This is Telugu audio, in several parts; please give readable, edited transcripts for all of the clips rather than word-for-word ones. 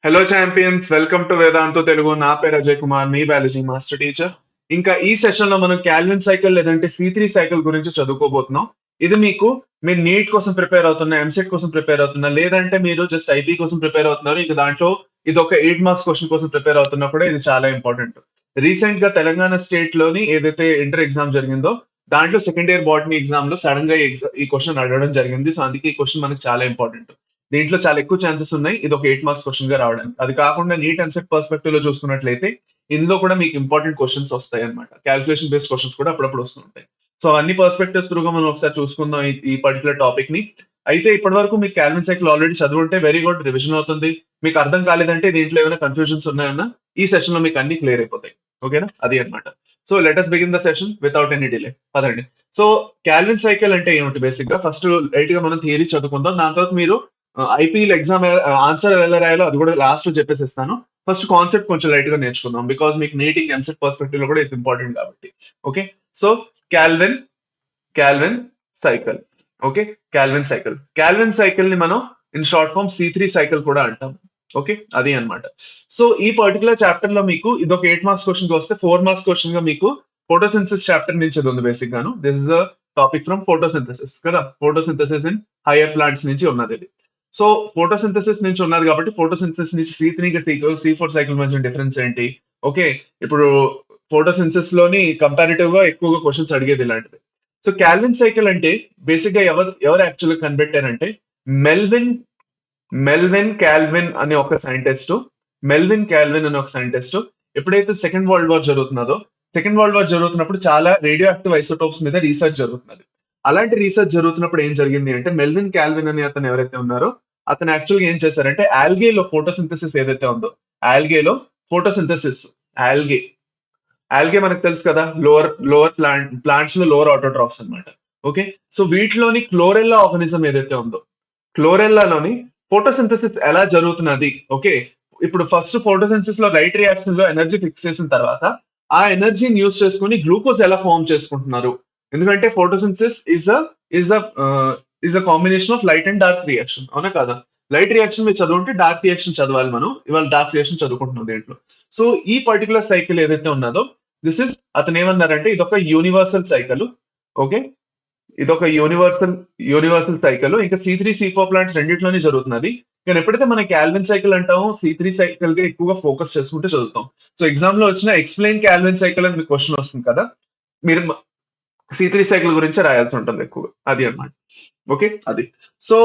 Hello champions, welcome to Vedantu Telugu. నా పేరు అజయ్ కుమార్, మీ బయాలజీ మాస్టర్ టీచర్. ఇంకా ఈ సెషన్ లో మనం క్యాల్విన్ సైకిల్ లేదంటే C3 సైకిల్ గురించి చదువుకోబోతున్నాం. ఇది మీకు మీరు నీట్ కోసం ప్రిపేర్ అవుతున్నా, ఎంసెట్ కోసం ప్రిపేర్ అవుతున్నా, లేదంటే మీరు జస్ట్ ఐపీ కోసం ప్రిపేర్ అవుతున్నారు, ఇక దాంట్లో ఇది ఒక 8 మార్క్స్ క్వశ్చన్ కోసం ప్రిపేర్ అవుతున్నా కూడా ఇది చాలా ఇంపార్టెంట్. రీసెంట్ గా తెలంగాణ స్టేట్ లోని ఏదైతే ఇంటర్ ఎగ్జామ్ జరిగిందో దాంట్లో సెకండ్ ఇయర్ బాటనీ ఎగ్జామ్ లో సడన్ గా ఈ క్వశ్చన్ అడగడం జరిగింది. సో అందుకే ఈ క్వశ్చన్ మనకి చాలా ఇంపార్టెంట్. దీంట్లో చాలా ఎక్కువ ఛాన్సెస్ ఉన్నాయి ఇది ఒక 8 మార్క్స్ క్వశ్చన్ గా రావడానికి. అది కాకుండా నీట్ ఎంసెట్ పర్స్పెక్టివ్ లో చూసుకున్నట్లయితే ఇందులో కూడా మీకు ఇంపార్టెంట్ క్వశ్చన్స్ వస్తాయి అనమాట. క్యాల్కులేషన్ బేస్డ్ క్వశ్చన్స్ కూడా అప్పుడప్పుడు వస్తుంటాయి. సో అన్ని పర్స్పెక్టివ్స్ త్రూగా మనం ఒకసారి చూసుకుందాం ఈ పర్టికులర్ టాపిక్ ని. అయితే ఇప్పటి వరకు మీకు క్యాల్విన్ సైకిల్ ఆల్రెడీ చదువుంటే వెరీ గుడ్, రివిజన్ అవుతుంది. మీకు అర్థం కాలేదంటే దీంట్లో ఏమైనా కన్ఫ్యూజన్స్ ఉన్నాయన్నా ఈ సెషన్ లో మీకు అన్ని క్లియర్ అయిపోతాయి. ఓకేనా, అది అన్నమాట. So let us begin the session without any delay. పదండి. సో క్యాల్విన్ సైకిల్ అంటే ఏమిటి? బేసిక్ గా ఫస్ట్ లైట్ గా మనం థియరీ చదువుకుందాం. దాని తర్వాత మీరు ఐపీఎల్ ఎగ్జామ్ ఆన్సర్ ఎలా రాయాలో అది కూడా లాస్ట్ లో చెప్పేసిస్తాను. ఫస్ట్ కాన్సెప్ట్ కొంచెం లైట్ గా నేర్చుకుందాం, బికాస్ మీకు నీటింగ్ ఎంసెట్ పర్స్పెక్టివ్ లో కూడా ఇది ఇంపార్టెంట్ కాబట్టి. Okay, so Calvin Calvin cycle. Okay, Calvin cycle ని మనం in short form C3 cycle కూడా అంటాం. ఓకే, అది అన్నమాట. సో ఈ పర్టికులర్ చాప్టర్ లో మీకు ఇది ఒక 8 మార్క్స్ క్వశ్చన్ వస్తే 4 మార్క్స్ క్వశ్చన్ గా మీకు ఫోటోసింథసిస్ చాప్టర్ నుంచి అది ఉంది. బేసిక్ గాను this is a topic from photosynthesis కదా. ఫోటోసింథసిస్ ఇన్ హైయర్ ప్లాంట్స్ నుంచి ఉన్నది ఇది. సో ఫోటోసింథసిస్ నుంచి ఉన్నది కాబట్టి ఫోటోసింథసిస్ నుంచి C3 C4 సైకిల్ మధ్య డిఫరెన్స్ ఏంటి? ఓకే, ఇప్పుడు ఫోటోసింథసిస్ లోని కంపారిటివ్ గా ఎక్కువగా క్వశ్చన్స్ అడిగేది ఇలాంటిది. సో క్యాల్విన్ సైకిల్ అంటే బేసిక్ గా ఎవరు యాక్చువల్గా కనిపెట్టారంటే మెల్విన్ మెల్విన్ క్యాల్విన్ అనే ఒక సైంటిస్ట్. ఎప్పుడైతే సెకండ్ వరల్డ్ వార్ జరుగుతున్నదో, సెకండ్ వరల్డ్ వార్ జరుగుతున్నప్పుడు చాలా రేడియో యాక్టివ్ ఐసోటోప్స్ మీద రీసెర్చ్ జరుగుతున్నది. అలాంటి రీసెర్చ్ జరుగుతున్నప్పుడు ఏం జరిగింది అంటే మెల్విన్ క్యాల్విన్ అనే అతను ఎవరైతే ఉన్నారో అతను యాక్చువల్గా ఏం చేశారంటే ఆల్గేలో ఫోటోసింథసిస్ ఏదైతే ఉందో, ఆల్గేలో ఫోటోసింథసిస్, ఆల్గే ఆల్గే మనకు తెలుసు కదా, లోవర్ ప్లాంట్స్ లో లోవర్ ఆటోట్రాఫ్స్ అన్నమాట. ఓకే, సో వీటిలోని క్లోరెల్లా ఆర్గానిజం ఏదైతే ఉందో, క్లోరెల్లాలోని ఫోటోసింథసిస్ ఎలా జరుగుతున్నది. ఓకే, ఇప్పుడు ఫస్ట్ ఫోటోసింథసిస్ లో లైట్ రియాక్షన్ లో ఎనర్జీ ఫిక్స్ చేసిన తర్వాత ఆ ఎనర్జీని యూజ్ చేసుకుని గ్లూకోజ్ ఎలా ఫార్మ్ చేసుకుంటున్నారు. ఎందుకంటే photosynthesis is a combination of light and dark reaction, అవునా కదా. లైట్ రియాక్షన్ మీరు చదువుంటే డార్క్ రియాక్షన్ చదవాలి. మనం ఇవాళ డార్క్ రియాక్షన్ చదువుకుంటున్నాం దీంట్లో. సో ఈ పర్టికులర్ సైకిల్ ఏదైతే ఉన్నదో దిస్ ఇస్, అతను ఏమన్నారంటే ఇదొక యూనివర్సల్ సైకిల్. ఓకే, ఇదొక యూనివర్సల్ సైకిల్. ఇంకా C3 C4 ప్లాంట్స్ రెండిట్లోనే జరుగుతున్నది. కానీ ఎప్పుడైతే మనం క్యాల్విన్ సైకిల్ అంటామో C3 సైకిల్ గా ఎక్కువగా ఫోకస్ చేసుకుంటూ చదువుతాం. సో ఎగ్జామ్ లో వచ్చిన ఎక్స్ప్లెయిన్ క్యాల్విన్ సైకిల్ అని మీకు క్వశ్చన్ వస్తుంది కదా, మీరు C3 సైకిల్ గురించి రాయాల్సి ఉంటుంది ఎక్కువగా, అది అన్నమాట. ఓకే, అది. సో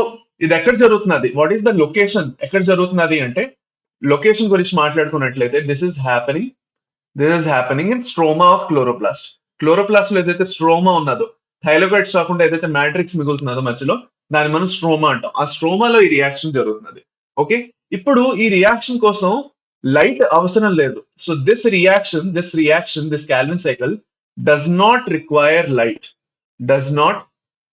ఇది ఎక్కడ జరుగుతున్నది, వాట్ ఈస్ ద లొకేషన్, ఎక్కడ జరుగుతున్నది అంటే లొకేషన్ గురించి మాట్లాడుకున్నట్లయితే this is happening in stroma of chloroplast. Chloroplast లో ఏదైతే స్ట్రోమా ఉన్నదో, థైలోగైట్స్ కాకుండా ఏదైతే మ్యాట్రిక్స్ మిగులుతున్నదో మధ్యలో, దాన్ని మనం స్ట్రోమా అంటాం. ఆ స్ట్రోమాలో ఈ రియాక్షన్ జరుగుతున్నది. ఓకే, ఇప్పుడు ఈ రియాక్షన్ కోసం లైట్ అవసరం లేదు. So this Calvin cycle does not require light, does not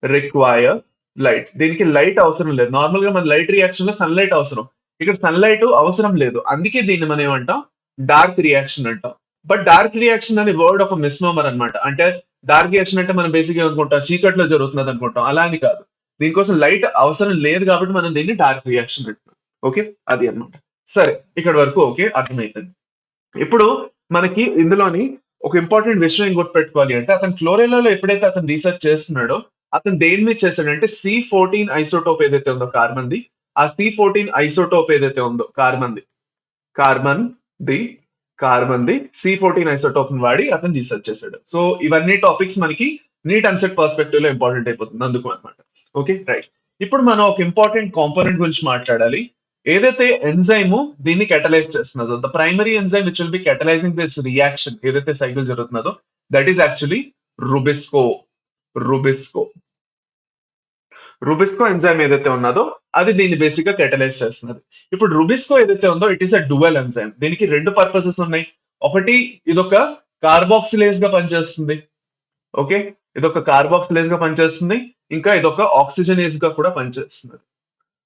require light. దీనికి లైట్ అవసరం లేదు. నార్మల్ గా మన లైట్ రియాక్షన్ లో సన్లైట్ అవసరం, ఇక్కడ సన్లైట్ అవసరం లేదు. అందుకే దీన్ని మనం ఏమంటాం, డార్క్ రియాక్షన్ అంటాం. బట్ డార్క్ రియాక్షన్ అనే వర్డ్ ఒక మిస్నోమర్ అన్నమాట. అంటే డార్క్ రియాక్షన్ అంటే మనం బేసిక్ గా అనుకుంటాం చీకట్లో జరుగుతున్నది అనుకుంటాం, అలా అని కాదు. దీనికోసం లైట్ అవసరం లేదు కాబట్టి మనం దీన్ని డార్క్ రియాక్షన్ అంటాం. ఓకే, అది అన్నమాట. సరే, ఇక్కడ వరకు ఓకే, అర్థమైంది. ఇప్పుడు మనకి ఇందులోని ఒక ఇంపార్టెంట్ విషయం ఏం గుర్తుపెట్టుకోవాలి అంటే అతను క్లోరెల్లాలో ఎప్పుడైతే అతను రీసెర్చ్ చేస్తున్నాడో అతను దేని మీద చేశాడంటే C14 ఐసోటోప్ ఏదైతే ఉందో కార్బన్ ది, ఆ C14 ఐసోటోప్ ఏదైతే ఉందో carbon the carbon the carbon the C14 isotope ని వాడి అతను రీసెర్చ్ చేశాడు. సో ఇవన్నీ టాపిక్స్ మనకి నీట్ అన్సెట్ పర్స్పెక్టివ్ లో ఇంపార్టెంట్ అయిపోతుంది అందుకు అనమాట. Okay, right. ఇప్పుడు మనం ఒక ఇంపార్టెంట్ కాంపోనెంట్ గురించి మాట్లాడాలి. ఏదైతే ఎంజైమ్ దీన్ని కెటలైజ్ చేస్తున్నదో, the primary enzyme which will be catalysing this reaction ఏదైతే సైకిల్ జరుగుతున్నదో, that is actually rubisco. Rubisco rubisco enzyme ఏదైతే ఉన్నదో అది దీన్ని బేసిక్ గా కెటలైజ్ చేస్తున్నది. ఇప్పుడు రుబిస్కో ఏదైతే ఉందో it is a dual enzyme. దీనికి రెండు పర్పసెస్ ఉన్నాయి. ఒకటి, ఇదొక కార్బాక్సిలేజ్ గా పనిచేస్తుంది. ఓకే, ఇదొక కార్బాక్సిలేజ్ గా పనిచేస్తుంది. ఇంకా ఇదొక ఆక్సిజనేజ్ గా కూడా పనిచేస్తుంది.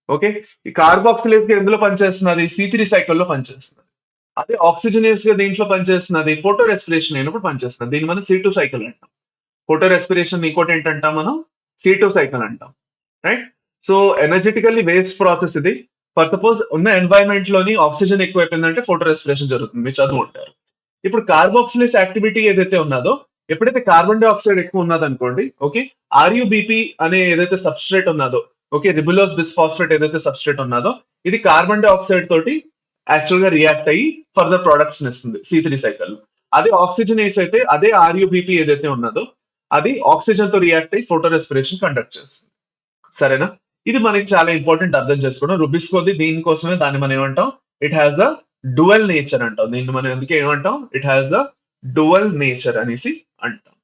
ఓకే, ఈ కార్బాక్సిలేజ్ గా ఎందులో పనిచేస్తున్నది, C3 సైకిల్లో పనిచేస్తుంది. అదే ఆక్సిజనేజ్ గా దీంట్లో పనిచేస్తున్నది ఫోటో రెస్పిరేషన్ అయినప్పుడు పనిచేస్తుంది. దీన్ని మనం C2 సైకిల్ అంటాం. ఫోటో రెస్పిరేషన్ ఇంకోటి ఏంటంటాం మనం, C2 సైకిల్ అంటాం. రైట్. సో ఎనర్జెటికల్లీ వేస్ట్ ప్రాసెస్ ఇది. ఫర్ సపోజ్ ఉన్న ఎన్వైరన్మెంట్ లోని ఆక్సిజన్ ఎక్కువైపోయిందంటే ఫోటో రెస్పిరేషన్ జరుగుతుంది, మీరు చదువు ఉంటారు. ఇప్పుడు కార్బాక్సిలేస్ యాక్టివిటీ ఏదైతే ఉన్నదో, ఎప్పుడైతే కార్బన్ డైఆక్సైడ్ ఎక్కువ ఉన్నదనుకోండి, ఓకే, ఆర్యుబిపి అనే ఏదైతే సబ్స్ట్రేట్ ఉన్నదో, ఓకే, రిబులోస్ బిస్ఫాస్ఫేట్ ఏదైతే సబ్స్ట్రేట్ ఉన్నదో, ఇది కార్బన్ డైఆక్సైడ్ తోటి యాక్చువల్ గా రియాక్ట్ అయ్యి ఫర్దర్ ప్రొడక్ట్స్ ఇస్తుంది C3 సైకిల్. అదే ఆక్సిజనేస్ అయితే అదే ఆర్యుబిపి ఏదైతే ఉన్నదో అది ఆక్సిజన్ తో రియాక్ట్ అయ్యి ఫోటో రెస్పిరేషన్ కండక్ట్ చేస్తుంది. సరేనా? ఇది మనకి చాలా ఇంపార్టెంట్ అర్థం చేసుకోవడం. రుబిస్కోది దీనికోసమే, దాన్ని మనం ఏమంటాం, it has the dual nature అంటాం. దీన్ని మనం ఎందుకు ఏమంటాం, it has the dual nature అనేసి అంటాం.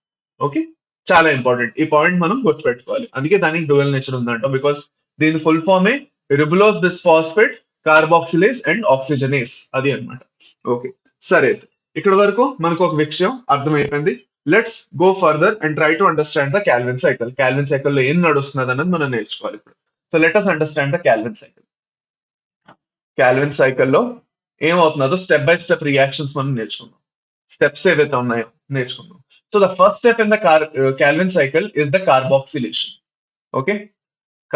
ఓకే, చాలా ఇంపార్టెంట్ ఈ పాయింట్ మనం గుర్తుపెట్టుకోవాలి. అందుకే దానికి డువల్ నేచర్ ఉందంటాం, బికాస్ దీని ఫుల్ ఫామే ribulose bisphosphate carboxylase and oxygenase, అది అన్నమాట. ఓకే, సరే, ఇక్కడ వరకు మనకు ఒక విషయం అర్థమైపోయింది. Let's go further and try to understand the Calvin cycle. Calvin cycle లో ఏం నడుస్తున్నది అన్నది మనం నేర్చుకోవాలి ఇప్పుడు. So let us understand the Calvin cycle. Calvin సైకిల్లో ఏమవుతుందో స్టెప్ బై స్టెప్ రియాక్షన్స్ మనం నేర్చుకుందాం. స్టెప్స్ ఏవైతే ఉన్నాయో నేర్చుకుందాం. So the first step in the Calvin cycle is the carboxylation. Okay,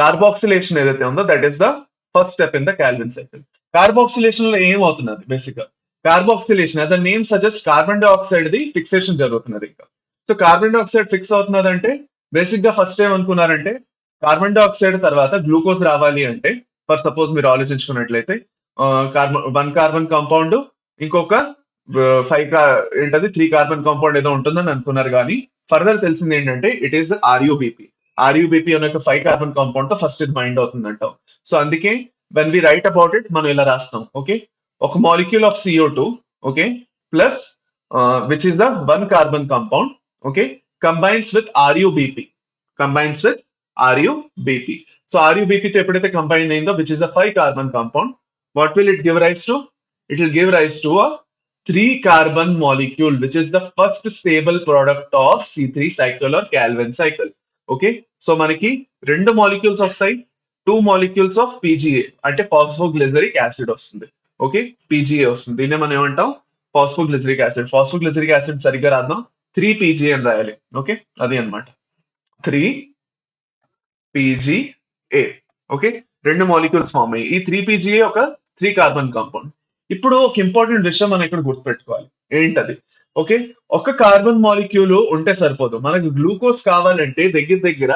carboxylation ఏదైతే ఉందో that is the first step in the Calvin cycle. Carboxylation లో ఏమవుతున్నది, బేసిక్ గా కార్బాక్సిలేషన్ అదే name suggest carbon dioxide the fixation జరుగుతున్నది. ఇంకా సో కార్బన్ డైఆక్సైడ్ ఫిక్స్ అవుతున్నది అంటే బేసిక్ గా ఫస్ట్ ఏమనుకున్నారంటే కార్బన్ డైఆక్సైడ్ తర్వాత గ్లూకోజ్ రావాలి అంటే, ఫర్ సపోజ్ మీరు ఆలోచించుకున్నట్లయితే వన్ కార్బన్ కాంపౌండ్ ఇంకొక ఏంటది 3 కార్బన్ కాంపౌండ్ ఏదో ఉంటుందని అనుకున్నారు. కానీ ఫర్దర్ తెలిసింది ఏంటంటే ఇట్ ఈస్ ఆర్యుబిపి. ఆర్యుబిపి అనే ఒక 5 కార్బన్ కాంపౌండ్ తో ఫస్ట్ ఇది బైండ్ అవుతుంది అంటాం. సో అందుకే when we write about it మనం ఇలా రాస్తాం. ఓకే, ఒక molecule of CO2, okay, plus which is the 1 carbon compound, okay, combines with RUBP. Combines with RUBP. So RUBP తో ఎప్పుడైతే కంబైన్ అయిందో, which is a 5 carbon compound, what will it give rise to? It will give rise to a 3 carbon molecule, which is the first stable product of C3 cycle or Calvin cycle. Okay, so మనకి 2 మాలిక్యూల్స్ వస్తాయి, 2 మాలిక్యూల్స్ ఆఫ్ PGA అంటే ఫాస్ఫోగ్లిజరిక్ యాసిడ్ వస్తుంది. ఓకే, PGA వస్తుంది. దీన్నే మనం ఏమంటాం, ఫాస్ఫోగ్లిజరిక్ యాసిడ్. ఫాస్ఫోగ్లిజరిక్ యాసిడ్ సరిగ్గా రాద్దాం, 3PGA అని రాయాలి. ఓకే, అది అన్నమాట 3PGA. ఓకే, 2 మాలిక్యూల్స్ ఫామ్ అయ్యి ఈ 3PGA ఒక 3 కార్బన్ కాంపౌండ్. ఇప్పుడు ఒక ఇంపార్టెంట్ విషయం మనం ఇక్కడ గుర్తుపెట్టుకోవాలి, ఏంటది, ఓకే, ఒక కార్బన్ మాలిక్యూల్ ఉంటే సరిపోదు, మనకు గ్లూకోజ్ కావాలంటే దగ్గర దగ్గర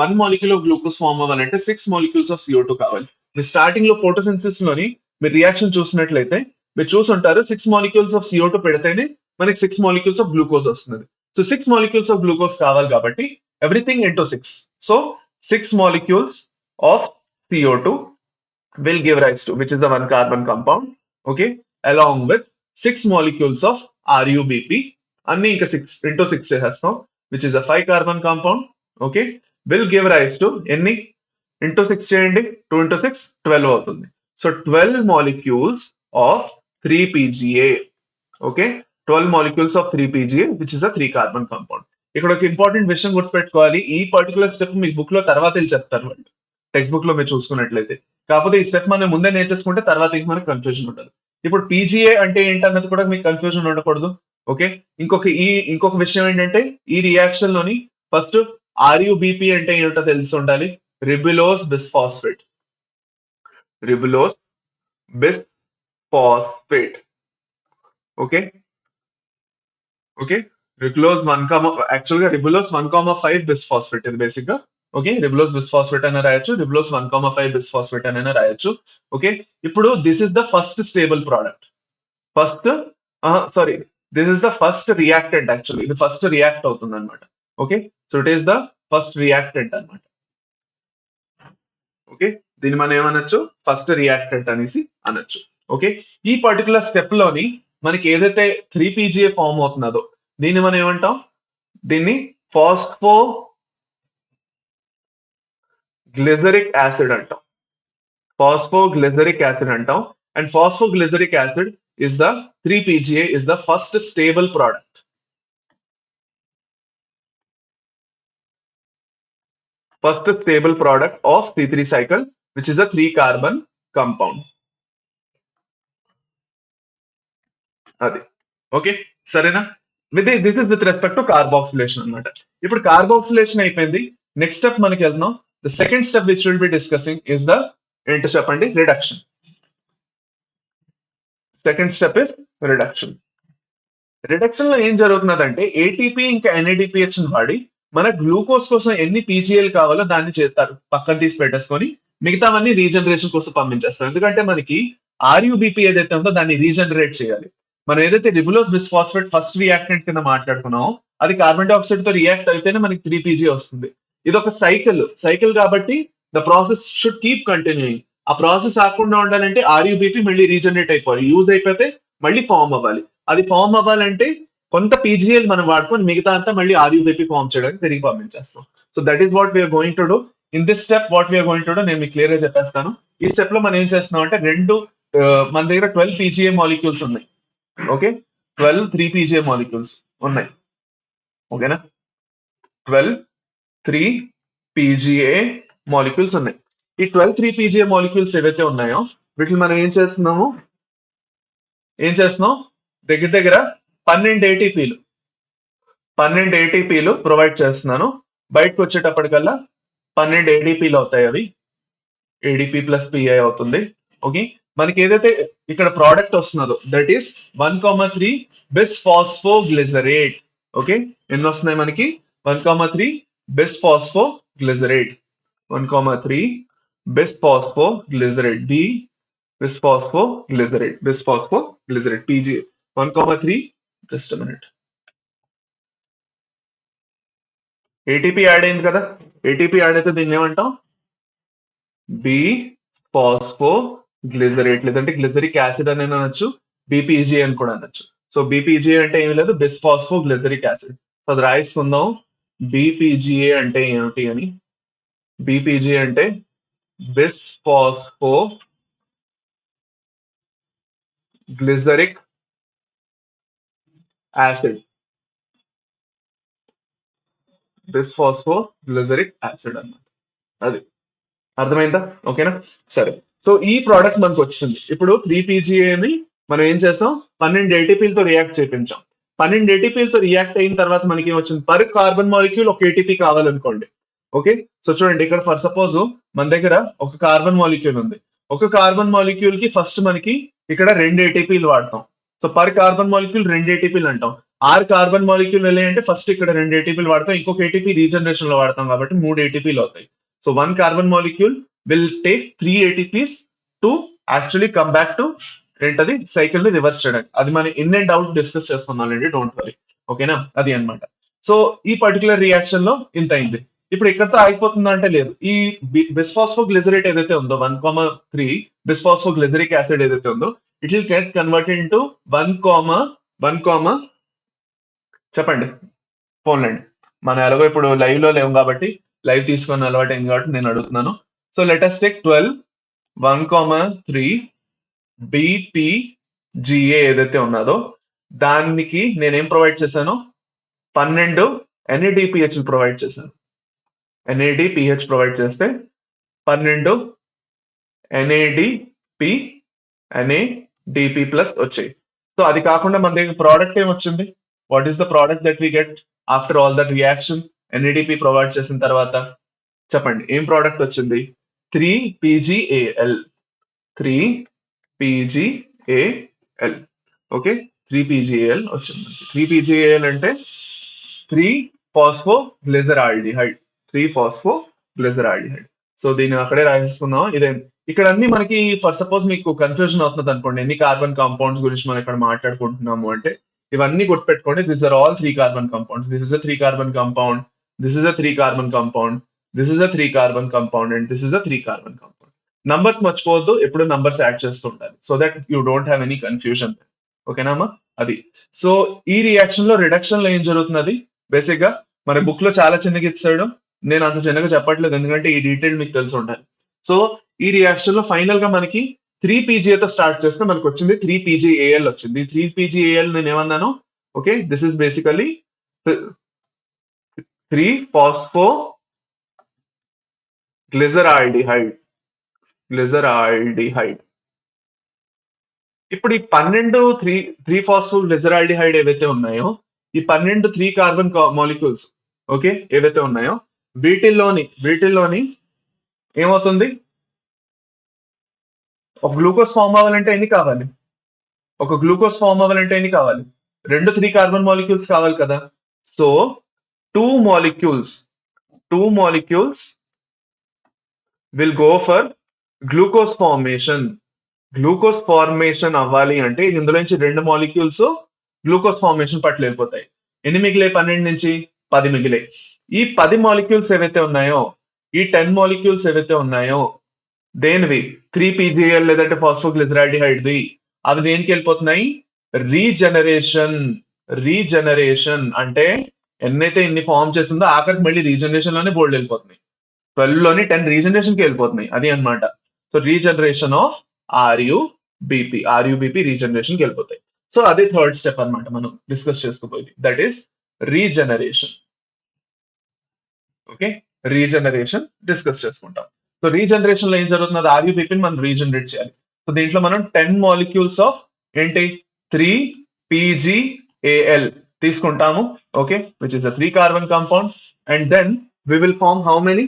1 మాలిక్యూల్ ఆఫ్ గ్లూకోజ్ ఫామ్ అవ్వాలంటే 6 మాలిక్యూల్స్ ఆఫ్ CO2 కావాలి. మీరు స్టార్టింగ్ లో ఫోటోసిన్సిస్ లోని మీరు రియాక్షన్ చూసినట్లయితే మీరు చూసుంటారు 6 మాలిక్యూల్స్ ఆఫ్ CO2 పెడితేనే మనకి 6 మాలిక్యూల్స్ ఆఫ్ గ్లూకోజ్ వస్తుంది. సో 6 మాలిక్యూల్స్ ఆఫ్ గ్లూకోజ్ కావాలి కాబట్టి everything into 6. So 6 molecules of CO2 will give rise to, which is the 1 carbon compound, okay, along with 6 molecules of RUBP, అన్ని ఇంకా 6 into 6 చేసేస్తాం, which is a 5 carbon compound, okay, will give rise to ఎన్ని into 6 చేయండి, 2 into 6 12 అవుతుంది. So 12 molecules of 3PGA, okay, 12 molecules of 3PGA, which is a 3 carbon compound. ఇక్కడ ఒక ఇంపార్టెంట్ విషయం గుర్తుపెట్టుకోవాలి, ఈ పర్టికులర్ స్టెప్ మీకు బుక్ లో తర్వాత చెప్తారు వాళ్ళు, టెక్స్ట్ బుక్ లో మీరు చూసుకున్నట్లయితే. కాకపోతే ఈ స్టెప్ మనం ముందే నేర్చేసుకుంటే తర్వాత ఇంక మనకు కన్ఫ్యూజన్ ఉండదు. ఇప్పుడు PGA అంటే ఏంటన్నది కూడా మీకు కన్ఫ్యూజన్ ఉండకూడదు. ఓకే, ఇంకొక విషయం ఏంటంటే ఈ రియాక్షన్ లోని ఫస్ట్ RUBP అంటే ఏంటో తెలిసి ఉండాలి, ribulose bisphosphate. Ribulose bisphosphate. Okay, okay, ribulose 1, actual గా రిబులోస్ 1,5 బిస్ఫాస్ఫేట్ ఇది బేసిక్ గా. ఓకే, రిబులోస్ బిస్ఫాస్ఫేట్ అయినా రాయొచ్చు, రిబులోస్ 1,5 బిస్ఫాస్ఫేట్ అయినా రాయొచ్చు. ఓకే, ఇప్పుడు this is the first stable product. First sorry, this is the first reactant. Actually ఇది ఫస్ట్ రియాక్ట్ అవుతుంది అనమాట. Okay, so it is the first reactant అనమాట. ఓకే, దీన్ని మనం ఏమనొచ్చు, ఫస్ట్ రియాక్టెంట్ అనేసి అనొచ్చు. ఓకే, ఈ పర్టికులర్ స్టెప్ లోని మనకి ఏదైతే 3PGA ఫామ్ అవుతున్నదో దీన్ని మనం ఏమంటాం, దీన్ని ఫాస్ఫోగ్లిజరిక్ యాసిడ్ అంటాం. ఫాస్ఫోగ్లిజరిక్ యాసిడ్ అంటాం. And phosphoglyceric acid is the 3PGA is the first stable product. First stable product of C3 cycle, which is a 3 carbon compound. అది ఓకే, సరేనా? This is with respect to carboxylation అన్నమాట. ఇప్పుడు కార్బాక్సిలేషన్ అయిపోయింది, నెక్స్ట్ స్టెప్ మనకి వెళ్తున్నాం. The second step which will be discussing is the ఏంటో చెప్పండి? Reduction. Second step is reduction. Reduction లో ఏం జరుగుతున్నదంటే ఏటీపీ ఇంకా ఎన్ఏడిపిహెచ్ వాడి మన గ్లూకోజ్ కోసం ఎన్ని పీజీఎల్ కావాలో దాన్ని చేస్తారు, పక్కన తీసి పెట్టేసుకొని మిగతావన్నీ రీజనరేషన్ కోసం పంపించేస్తారు. ఎందుకంటే మనకి ఆర్యుబిపి ఏదైతే ఉందో దాన్ని రీజనరేట్ చేయాలి. మనం ఏదైతే రిబులోస్ బిస్ఫాస్ఫేట్ ఫస్ట్ రియాక్టెంట్ కింద మాట్లాడుకున్నామో అది కార్బన్ డైఆక్సైడ్ తో రియాక్ట్ అయితేనే మనకి 3 pg వస్తుంది. ఇది ఒక సైకిల్ కాబట్టి the process should keep continuing. ఆ ప్రాసెస్ ఆకుండా ఉండాలంటే ఆర్యుబిపి మళ్ళీ రీజనరేట్ అయిపోవాలి, యూజ్ అయిపోతే మళ్ళీ ఫామ్ అవ్వాలి. అది ఫామ్ అవ్వాలంటే కొంత పీజీఎల్ మనం వాడుకొని మిగతా అంతా మళ్ళీ ఆర్యుబిపి ఫామ్ చేయడానికి తిరిగి పంపించేస్తాం. So that is what we are going to do. In this step what we are going to do నేను మీకు క్లియర్ గా చెప్పేస్తాను. ఈ స్టెప్ లో మనం ఏం చేస్తున్నాం అంటే మన దగ్గర 12 పీజీఏ మాలిక్యూల్స్ ఉన్నాయి. ఓకే, 12 3 pga మాలిక్యూల్స్ ఉన్నాయి. ఓకేనా, 12 3 pga మాలిక్యూల్స్ ఉన్నాయి. ఈ 12 3 pga మాలిక్యూల్స్ ఏవైతే ఉన్నాయో వీటిని మనం ఏం చేస్తున్నాం దగ్గర దగ్గర 12 ఏటీపీలు ప్రొవైడ్ చేస్తున్నాను. బయటకు వచ్చేటప్పటికల్లా 12 ఏడీపీలు అవుతాయి. అవి ఏడిపి ప్లస్ పిఐ అవుతుంది. ఓకే, మనకి ఏదైతే ఇక్కడ ప్రోడక్ట్ వస్తున్నదో దట్ ఈస్ 1,3 బిస్ఫాస్ఫోగ్లిజరేట్. ఓకే, ఎన్ని వస్తున్నాయి మనకి? 1,3 bisphosphoglycerate. 1,3 bisphosphoglycerate, bisphosphoglycerate PG 1,3. Just minute. ATP add అయింది కదా, ఏటీపీ యాడ్ అయితే దీన్ని ఏమంటాం? బి ఫాస్ఫోగ్లిజరేట్, లేదంటే గ్లిజరిక్ యాసిడ్ అని అనొచ్చు, బీపీజీ అని కూడా అనొచ్చు. సో బీపీజీ అంటే ఏమి లేదు, బిస్ఫాస్ఫోగ్లిజరిక్ యాసిడ్. సో అది రాయిస్తున్నాం బీపీజీఏ అంటే ఏమిటి అని. బీపీజీ అంటే బిస్ఫాస్ఫోగ్లిజరిక్ యాసిడ్. బిస్ఫాస్ఫోగ్లిజరిక్ యాసిడ్ అన్నమాట. అది అర్థమైందా? ఓకేనా, సరే. సో ఈ ప్రోడక్ట్ మనకు వచ్చింది. ఇప్పుడు 3 pga మనం ఏం చేసాం? 12 ఏటీపీలతో రియాక్ట్ చేయించాం. 12 ఏటీపీలతో రియాక్ట్ అయిన తర్వాత మనకి ఏం వచ్చింది? పర్ కార్బన్ మాలిక్యూల్ ఒక ఏటీపీ కావాలనుకోండి. ఓకే, సో చూడండి ఇక్కడ ఫర్ సపోజ్ మన దగ్గర ఒక కార్బన్ మాలిక్యూల్ ఉంది. ఒక కార్బన్ మాలిక్యూల్ కి ఫస్ట్ మనకి ఇక్కడ 2 ఏటీపీలు వాడతాం. సో పర్ కార్బన్ మాలిక్యూల్ 2 ఏటీపీలు అంటాం. 6 కార్బన్ మాలిక్యూల్ వెళ్ళాయి అంటే ఫస్ట్ ఇక్కడ 2 ఏటీపీలు వాడతాం, ఇంకొక ఏటీపీ రీజనరేషన్ లో వాడతాం కాబట్టి 3 ఏటీపీలు అవుతాయి. So 1 carbon molecule will take 3 ATPs to actually come back to ఏంటది సైకిల్ ని రివర్స్ చేయడానికి. అది మనం ఇన్ అండ్ అవుట్ డిస్కస్ చేసుకుందాంలేండి, డోంట్ వరీ. ఓకేనా, అది అన్నమాట. సో ఈ పర్టికులర్ రియాక్షన్ లో ఇంత అయింది. ఇప్పుడు ఇక్కడతో ఆగిపోతుందా అంటే లేదు. ఈ బిస్ఫాస్ఫోగ్లిజరేట్ ఏదైతే ఉందో 1,3 బిస్ఫాస్ఫోగ్లిజరిక్ యాసిడ్ ఏదైతే ఉందో it will get converted into 1, చెప్పండి ఫోన్లండి. మనం ఎలాగో ఇప్పుడు లైవ్ లో లేవు కాబట్టి లైవ్ తీసుకొని అలవాటు అయింది కాబట్టి నేను అడుగుతున్నాను. So let us take 12 1,3 BPGA ఏదైతే ఉన్నదో దానికి నేనేం ప్రొవైడ్ చేశాను? 12 NADPH ప్రొవైడ్ చేశాను. NADPH ప్రొవైడ్ చేస్తే 12 NADP ప్లస్ వచ్చాయి. సో అది కాకుండా మన దగ్గర ప్రోడక్ట్ ఏం వచ్చింది? What is the product that we get after all that reaction? NADP provide చేసిన తర్వాత చెప్పండి ఏం ప్రోడక్ట్ వచ్చింది? 3PGAL. 3PGAL. ఓకే, 3PGAL వచ్చింది. 3PGAL అంటే 3-phosphoglyceraldehyde. 3-phosphoglyceraldehyde. సో దీన్ని అక్కడే రాసేసుకుందాం. ఇదే ఇక్కడ అన్ని మనకి ఫర్ సపోజ్ మీకు కన్ఫ్యూజన్ అవుతుంది అనుకోండి, ఎన్ని కార్బన్ కాంపౌండ్స్ గురించి మనం ఇక్కడ మాట్లాడుకుంటున్నాము అంటే ఇవన్నీ గుర్తుపెట్టుకోండి. This are all 3 carbon compounds. This is a 3 carbon compound. This is a 3 carbon compound. This is a 3 carbon compound and this is a 3 carbon compound. Numbers మర్చిపోవద్దు, ఎప్పుడు నంబర్స్ యాడ్ చేస్తూ ఉండాలి so that you don't have any confusion. ఓకేనా అమ్మా? అది. సో ఈ రియాక్షన్ లో రిడక్షన్ లో ఏం జరుగుతున్నది? బేసిక్ గా మన బుక్ లో చాలా చిన్నగా ఇచ్చాడు, నేను అంత చిన్నగా చెప్పట్లేదు ఎందుకంటే ఈ డీటెయిల్ మీకు తెలిసి ఉండాలి. సో ఈ రియాక్షన్ లో ఫైనల్ గా మనకి 3 pga తో స్టార్ట్ చేస్తే మనకు వచ్చింది 3 pgAl వచ్చింది. 3 pgAl నేను ఏమన్నాను? Okay, this is basically 3-phosphoglyceraldehyde. ఇప్పుడు ఈ 12 3-phosphoglyceraldehyde ఏవైతే ఉన్నాయో ఈ 12 3 కార్బన్ మాలిక్యూల్స్ ఓకే ఏవైతే ఉన్నాయో వీటిల్లోని ఏమవుతుంది? ఒక గ్లూకోజ్ ఫామ్ అవ్వాలంటే ఎన్ని కావాలి? ఒక గ్లూకోజ్ ఫామ్ అవ్వాలంటే ఎన్ని కావాలి? 2 3 కార్బన్ మాలిక్యూల్స్ కావాలి కదా. So 2 molecules 2 molecules will go for glucose formation. Glucose formation అవ్వాలి అంటే ఇందులో నుంచి 2 మాలిక్యూల్స్ గ్లూకోజ్ ఫార్మేషన్ పట్ల వెళ్ళిపోతాయి. ఎన్ని మిగిలే? 12 నుంచి 10 మిగిలే. ఈ 10 మాలిక్యూల్స్ ఏవైతే ఉన్నాయో, ఈ 10 మాలిక్యూల్స్ ఏవైతే ఉన్నాయో దేనివి? 3PGL లేదంటే ఫాస్ఫోగ్లిజరాల్డిహైడ్ది. అవి దేనికి వెళ్ళిపోతున్నాయి? రీజనరేషన్. రీజనరేషన్ అంటే ఎన్నైతే ఇన్ని ఫామ్ చేసిందో ఆఖరికి మళ్ళీ రీజనరేషన్ లోనే బోల్డ్ వెళ్ళిపోతున్నాయి. 12 లోని 10 రీజనరేషన్ కి వెళ్ళిపోతున్నాయి. అది అన్నమాట. So regeneration of RuBP regeneration కి వెళ్ళిపోతాయి. సో అదే థర్డ్ స్టెప్ అన్నమాట మనం డిస్కస్ చేసుకోబోయేది. That is regeneration. Okay, regeneration discuss చేసుకుంటాం. సో రీజనరేషన్ లో ఏం జరుగుతుంది? ఆర్యుబిపిని మనం రీజనరేట్ చేయాలి. సో దీంట్లో మనం 10 మాలిక్యూల్స్ ఆఫ్ ఏంటి 3PGAL తీసుకుంటాము. Okay, which is a 3 carbon compound. And then we will form how many?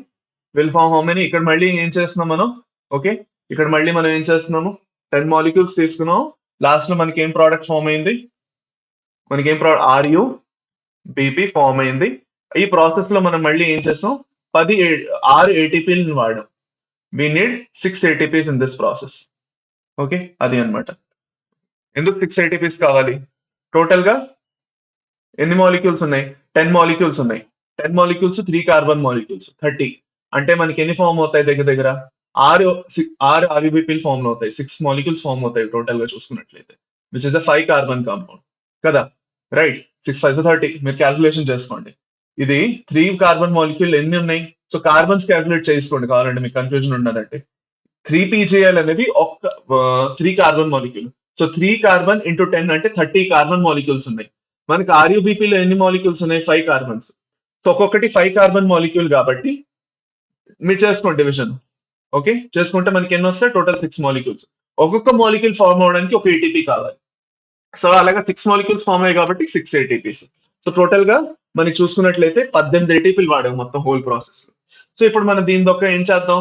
ఇక్కడ మళ్ళీ ఏం చేస్తున్నాం మనం? ఓకే, ఇక్కడ మళ్ళీ మనం ఏం చేస్తున్నాము? 10 మాలిక్యూల్స్ తీసుకున్నాం. లాస్ట్ లో మనకి ఏం ప్రోడక్ట్ ఫామ్ అయింది? RUBP ఫామ్ అయింది. ఈ ప్రాసెస్ లో మనం మళ్ళీ ఏం చేస్తాం? 6 ATPలను వాడాం. We need 6 ATPs in this process. Okay, అది అన్నమాట. ఎందుకు 6 ATPs కావాలి? టోటల్ గా ఎన్ని మాలిక్యూల్స్ ఉన్నాయి? 10 మాలిక్యూల్స్ ఉన్నాయి. 10 మాలిక్యూల్స్ 3 కార్బన్ మాలిక్యూల్స్ 30. అంటే మనకి ఎన్ని ఫామ్ అవుతాయి? దగ్గర దగ్గర 6 RUBP ఫామ్ అవుతాయి. 6 మాలిక్యూల్స్ ఫామ్ అవుతాయి టోటల్ గా చూసుకున్నట్లయితే, which is a 5 carbon compound కదా. రైట్, 6 5 30. మీరు క్యాల్కులేషన్ చేసుకోండి. ఇది 3 కార్బన్ మాలిక్యూల్ ఎన్ని ఉన్నాయి? సో కార్బన్స్ క్యాల్కులేట్ చేసుకోండి కావాలంటే, మీకు కన్ఫ్యూజన్ ఉన్నదంటే. 3PGL అనేది ఒక 3 carbon molecule. So 3 carbon into 10 అంటే 30 కార్బన్ మాలిక్యూల్స్ ఉన్నాయి. మనకి RUBP లో ఎన్ని మాలిక్యూల్స్ ఉన్నాయి? 5 కార్బన్స్. సో ఒక్కొక్కటి 5 కార్బన్ మాలిక్యూల్ కాబట్టి మీరు చేసుకోండి డివిజన్. ఓకే, చేసుకుంటే మనకి ఎన్ని వస్తాయి? Total 6 molecules. ఒక్కొక్క మాలిక్యూల్ ఫార్మ్ అవడానికి ఒక ATP కావాలి. సో అలాగా 6 మాలిక్యూల్స్ ఫామ్ అయ్యాయి కాబట్టి 6 ATPs. సో టోటల్ గా మనకి చూసుకున్నట్లయితే 18 ATPలు వాడాము మొత్తం హోల్ ప్రాసెస్. సో ఇప్పుడు మనం దీని దొక్క ఏం చేద్దాం?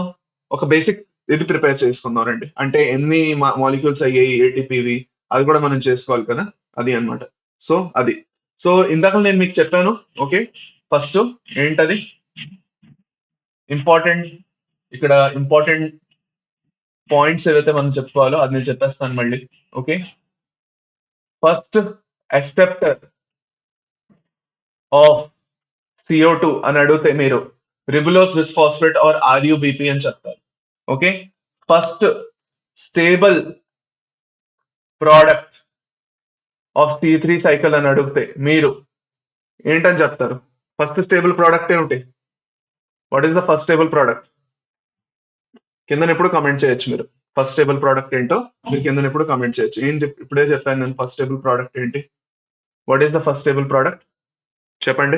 ఒక బేసిక్ ఇది ప్రిపేర్ చేసుకుందాం రండి. అంటే ఎన్ని మాలిక్యూల్స్ అయ్యాయి ATPవి అది కూడా మనం చేసుకోవాలి కదా. అది అన్నమాట. సో అది. సో ఇందాక నేను మీకు చెప్పాను. ఓకే, ఫస్ట్ ఏంటది ఇంపార్టెంట్, ఇక్కడ ఇంపార్టెంట్ పాయింట్స్ ఏవైతే మనం చెప్పుకోవాలో అది నేను చెప్పేస్తాను మళ్ళీ. ఓకే, ఫస్ట్ అక్సెప్టర్ ఆఫ్ CO2 అని అడిగితే మీరు రిబులోస్ బిస్ఫాస్ఫేట్ ఆర్ RUBP అని చెప్తారు. Okay, first stable product of C3 cycle అని అడిగితే మీరు ఏంటని చెప్తారు? ఫస్ట్ స్టేబుల్ ప్రోడక్ట్ ఏమిటి? What is the first stable product? కింద ఎప్పుడు కమెంట్ చేయొచ్చు మీరు. ఫస్ట్ స్టేబుల్ ప్రోడక్ట్ ఏంటో మీరు కింద ఎప్పుడు కమెంట్ చేయొచ్చు. ఇప్పుడే చెప్పాను నేను ఫస్ట్ స్టేబుల్ ప్రోడక్ట్ ఏంటి. What is the first stable product చెప్పండి.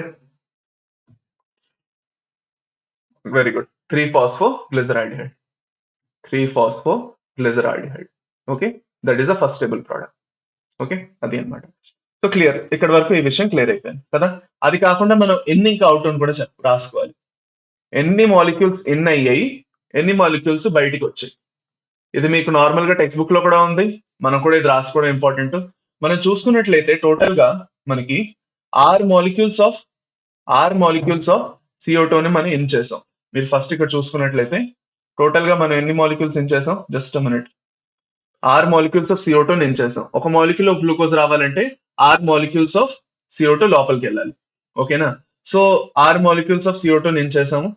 Very good, 3-phosphoglyceraldehyde. 3-phosphoglyceraldehyde. Okay, that is the first stable product. Okay, అది అన్నమాట. సో క్లియర్, ఇక్కడ వరకు ఈ విషయం క్లియర్ అయిపోయింది కదా. అది కాకుండా మనం ఎన్ని ఇంకా అవుట్ అని కూడా రాసుకోవాలి. ఎన్ని మాలిక్యూల్స్ ఇన్ అయ్యాయి, ఎన్ని మాలిక్యూల్స్ బయటికి వచ్చాయి. ఇది మీకు నార్మల్ గా టెక్స్ట్ బుక్ లో కూడా ఉంది. మనం కూడా ఇది రాసుకోవడం ఇంపార్టెంట్. మనం చూసుకున్నట్లయితే టోటల్ గా మనకి 6 మాలిక్యూల్స్ ఆఫ్ CO2 ని మనం ఇన్ చేసాం. మీరు ఫస్ట్ ఇక్కడ చూసుకున్నట్లయితే టోటల్ గా మనం ఎన్ని మాలిక్యూల్స్ ఇన్ చేసాం? Just minute. 6 molecules of CO2 in చేసాం. ఒక మాలిక్యూల్ ఆఫ్ గ్లూకోజ్ రావాలంటే 6 మాలిక్యూల్స్ ఆఫ్ CO2 లోపలికి వెళ్ళాలి. ఓకేనా? So 6 molecules of CO2 in చేసాము.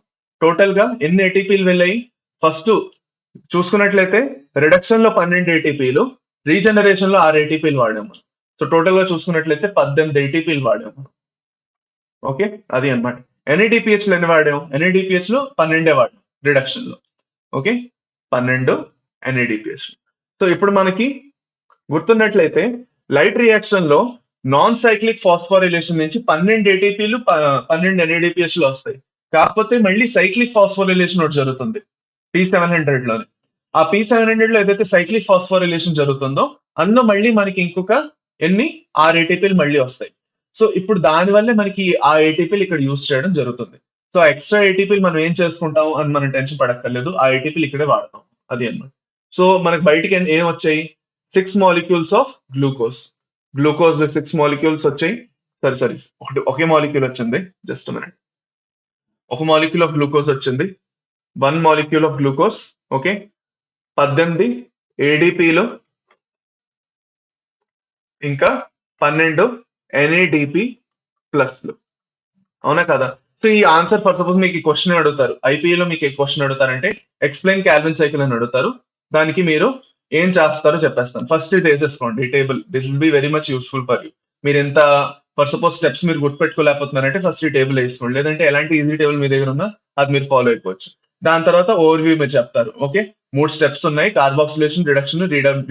టోటల్ గా ఎన్ని ATPలు వెళ్ళాయి? ఫస్ట్ చూసుకున్నట్లయితే రిడక్షన్ లో 12 ATPలు, రీజనరేషన్ లో 6 ATPలు వాడాము. సో టోటల్ గా చూసుకున్నట్లయితే 18 ATPలు వాడాము. ఓకే, అది అన్నమాట. NADPH లో ఎన్ని వాడాం? NADPH లో 12 వాడాం రిడక్షన్ లో. Okay, 12 NADPH. సో ఇప్పుడు మనకి గుర్తున్నట్లయితే లైట్ రియాక్షన్ లో నాన్ సైక్లిక్ ఫాస్ఫోరిలేషన్ నుంచి 12 ATPలు 12 NADPH లో వస్తాయి. కాకపోతే మళ్ళీ సైక్లిక్ ఫాస్ఫోరిలేషన్ ఒకటి జరుగుతుంది P700 లోనే. ఆ P700 లో ఏదైతే సైక్లిక్ ఫాస్ఫోరిలేషన్ జరుగుతుందో అందులో మళ్ళీ మనకి ఇంకొక 6 ATPలు మళ్ళీ వస్తాయి. సో ఇప్పుడు దానివల్లే మనకి ఆ ATPలు ఇక్కడ యూజ్ చేయడం జరుగుతుంది. సో ఎక్స్ట్రా ATPలు మనం ఏం చేసుకుంటాం అని మనం టెన్షన్ పడక్కర్లేదు. ఆ ATPలు ఇక్కడే వాడతాం. అది అన్నమాట. సో మనకు బయటికి ఏం వచ్చాయి? 6 molecules of glucose. Glucose 6 molecules వచ్చాయి. సారీ ఒకే మాలిక్యూల్ వచ్చింది. Just minute. ఒక మాలిక్యూల్ ఆఫ్ గ్లూకోజ్ వచ్చింది. 1 మాలిక్యూల్ ఆఫ్ గ్లూకోజ్. ఓకే. 18 ఏడిపిలు ఇంకా 12 ఎన్ఏడిపి ప్లస్లు. అవునా కదా? సో ఈ ఆన్సర్ ఫర్ సపోజ్ మీకు ఈ క్వశ్చన్ అడుగుతారు. ఐపీఏలో మీకు ఏ క్వశ్చన్ అడుగుతారంటే ఎక్స్ప్లెయిన్ క్యాల్విన్ సైకిల్ అని అడుగుతారు. దానికి మీరు ఏం చేస్తారో చెప్పేస్తాను. ఫస్ట్ ఇది వేసేసుకోండి ఈ table. This will be very much useful for you. మీరు ఎంత ఫర్ సపోజ్ స్టెప్స్ మీరు గుర్తుపెట్టుకోలేకపోతున్నారంటే ఫస్ట్ ఈ టేబుల్ వేసుకోండి. లేదంటే ఎలాంటి ఈజీ టేబుల్ మీ దగ్గర ఉన్నా అది మీరు ఫాలో అయిపోవచ్చు. దాని తర్వాత ఓవర్ వ్యూ మీరు చెప్తారు. ఓకే. 3 స్టెప్స్ ఉన్నాయి. Carboxylation, reduction,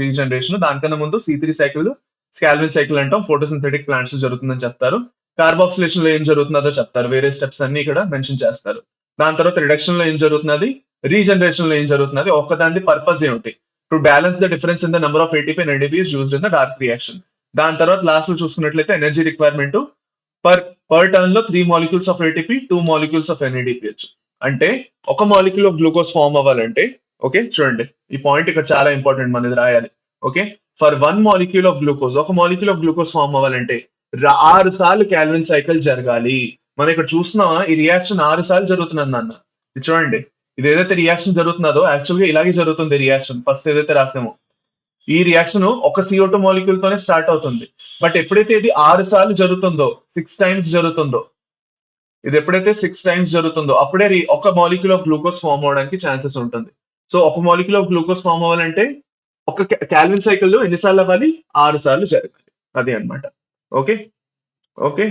regeneration. దానికన్నా ముందు C3 సైకిల్, స్కాల్విన్ సైకిల్ అంటాం. ఫోటోసింథెటిక్ ప్లాంట్స్ జరుగుతుందని చెప్తారు. కార్బాక్సిలేషన్ లో ఏం జరుగుతుందో చెప్తారు. వేరే స్టెప్స్ అన్ని ఇక్కడ మెన్షన్ చేస్తారు. దాని తర్వాత రిడక్షన్ లో ఏం జరుగుతున్నది, రీజనరేషన్ లో ఏం జరుగుతున్నది, ఒక్కదాని పర్పస్ ఏమిటి, to balance the difference in the number of ATP and NADP used in the dark reaction. దాని తర్వాత లాస్ట్ లో చూసుకున్నట్లయితే energy requirement per per turn లో 3 molecules of ATP, 2 molecules of NADP. అంటే ఒక మాలిక్యూల్ ఆఫ్ గ్లూకోజ్ ఫార్మ్ అవ్వాలంటే, ఓకే చూడండి ఈ పాయింట్ ఇక్కడ చాలా ఇంపార్టెంట్, మన ఇది రాయాలి. Okay. For 1 molecule of glucose, ఒక మాలిక్యూల్ ఆఫ్ గ్లూకోజ్ ఫార్మ్ అవ్వాలంటే 6 సార్లు క్యాల్విన్ సైకిల్ జరగాలి. మనం ఇక్కడ చూస్తున్నావా ఈ రియాక్షన్ 6 సార్లు జరుగుతున్నది నాన్న. ఇది చూడండి. ఇది ఏదైతే రియాక్షన్ జరుగుతున్నదో యాక్చువల్ గా ఇలాగే జరుగుతుంది రియాక్షన్. ఫస్ట్ ఏదైతే రాసామో ఈ రియాక్షన్ ఒక CO2 మాలిక్యూల్ తోనే స్టార్ట్ అవుతుంది. బట్ ఎప్పుడైతే ఇది 6 సార్లు జరుగుతుందో, 6 టైమ్స్ జరుగుతుందో, ఇది ఎప్పుడైతే 6 టైమ్స్ జరుగుతుందో అప్పుడే ఒక మాలిక్యూల్ ఆఫ్ గ్లూకోజ్ ఫార్మ్ అవడానికి ఛాన్సెస్ ఉంటుంది. సో ఒక మాలిక్యూల్ ఆఫ్ గ్లూకోజ్ ఫార్మ్ అవ్వాలంటే ఒక క్యాల్విన్ సైకిల్ లో ఎన్నిసార్లు అవ్వాలి? 6 సార్లు జరగాలి. అది అన్నమాట. ఓకే. ఓకే.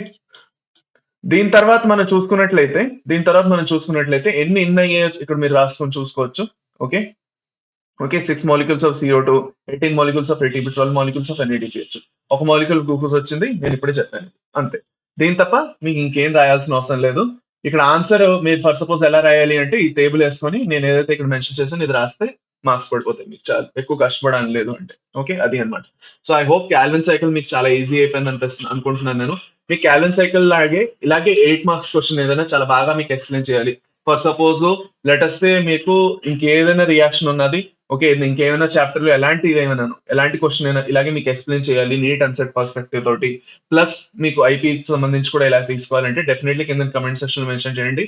దీని తర్వాత మనం చూసుకున్నట్లయితే ఎన్ని ఇన్ అయ్యాయో ఇక్కడ మీరు రాసుకొని చూసుకోవచ్చు. Okay. Okay. 6 molecules of CO2, 18 molecules of ATP, 12 molecules of NADPH. ఒక మాలిక్యూల్ గ్లూకోజ్ వచ్చింది. నేను ఇప్పుడే చెప్పాను. అంతే. దీని తప్ప మీకు ఇంకేం రాయాల్సిన అవసరం లేదు. ఇక్కడ ఆన్సర్ మీరు ఫర్ సపోజ్ ఎలా రాయాలి అంటే ఈ టేబుల్ వేసుకొని నేను ఏదైతే ఇక్కడ మెన్షన్ చేశానో ఇది రాస్తే మార్క్స్ పడిపోతాయి మీకు. చాలా ఎక్కువ కష్టపడాలని లేదు అంటే. ఓకే. అది అన్నమాట. So I hope Calvin cycle మీకు చాలా ఈజీ అయిపోయింది అనుకుంటున్నాను నేను. మీ క్యాల్విన్ సైకిల్ ఇలాగే 8 మార్క్స్ క్వశ్చన్ ఏదైనా చాలా బాగా మీకు ఎక్స్ప్లెయిన్ చేయాలి. ఫర్ సపోజ్ లెటర్స్ మీకు ఇంకేదైనా రియాక్షన్ ఉన్నది, ఓకే, ఇంకేమైనా చాప్టర్ లో ఎలాంటి క్వశ్చన్ అయినా ఇలాగే మీకు ఎక్స్ప్లెయిన్ చేయాలి నీట్ అన్సెట్ పర్స్పెక్టివ్ తోటి, ప్లస్ మీకు ఐపీకి సంబంధించి కూడా ఇలా తీసుకోవాలంటే డెఫినెట్లీ కింద కమెంట్ సెక్షన్ లో మెన్షన్ చేయండి.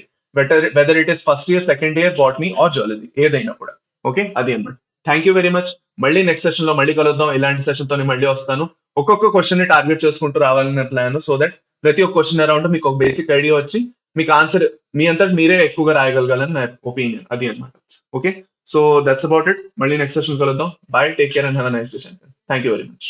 Whether it is first year, second year, botany or zoology ఏదైనా కూడా. ఓకే. అది అన్నమాట. Thank you very much. మళ్ళీ నెక్స్ట్ సెషన్ లో మళ్ళీ కలుద్దాం. ఇలాంటి సెషన్ తో మళ్ళీ వస్తాను. ఒక్కొక్క క్వశ్చన్ ని టార్గెట్ చేసుకుంటూ రావాలనే ప్లాన్. సో దట్ ప్రతి ఒక్క క్వశ్చన్ అరౌండ్ మీకు ఒక బేసిక్ ఐడియా వచ్చి మీకు ఆన్సర్ మీ అంతటి మీరే ఎక్కువగా రాయగలగాలని నా ఒపీనియన్. అది అన్నమాట. Okay. So that's about it. మళ్ళీ నెక్స్ట్ సెషన్ కలుద్దాం. Bye, take care and have a nice day. Thank you very much.